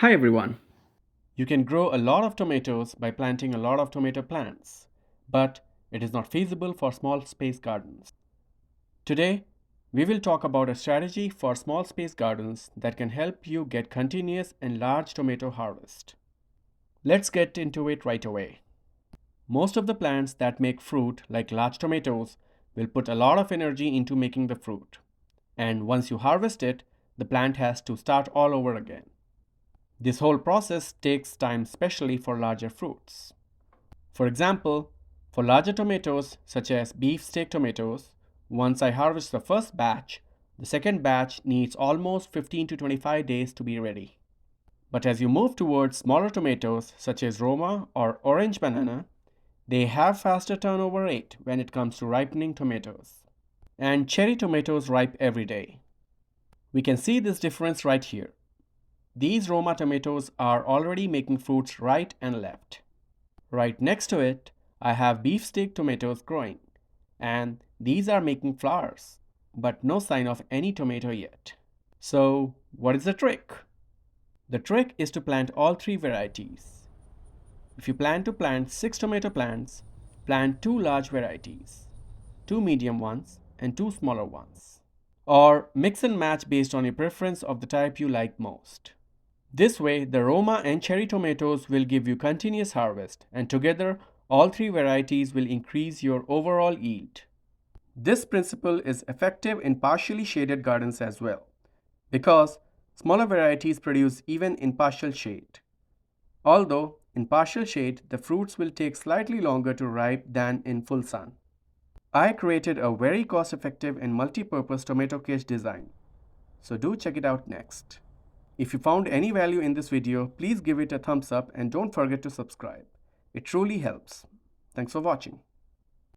Hi everyone. You can grow a lot of tomatoes by planting a lot of tomato plants, but it is not feasible for small space gardens. Today, we will talk about a strategy for small space gardens that can help you get continuous and large tomato harvest. Let's get into it right away. Most of the plants that make fruit, like large tomatoes, will put a lot of energy into making the fruit. And once you harvest it, the plant has to start all over again. This whole process takes time, especially for larger fruits. For example, for larger tomatoes, such as beefsteak tomatoes, once I harvest the first batch, the second batch needs almost 15 to 25 days to be ready. But as you move towards smaller tomatoes, such as Roma or orange banana, they have faster turnover rate when it comes to ripening tomatoes. And cherry tomatoes ripe every day. We can see this difference right here. These Roma tomatoes are already making fruits right and left. Right next to it, I have beefsteak tomatoes growing, and these are making flowers, but no sign of any tomato yet. So, what is the trick? The trick is to plant all three varieties. If you plan to plant 6 tomato plants, plant 2 large varieties, 2 medium ones, and 2 smaller ones. Or mix and match based on your preference of the type you like most. This way, the Roma and cherry tomatoes will give you continuous harvest, and together, all three varieties will increase your overall yield. This principle is effective in partially shaded gardens as well, because smaller varieties produce even in partial shade. Although, in partial shade, the fruits will take slightly longer to ripe than in full sun. I created a very cost-effective and multi-purpose tomato cage design, so do check it out next. If you found any value in this video, please give it a thumbs up and don't forget to subscribe. It truly helps. Thanks for watching.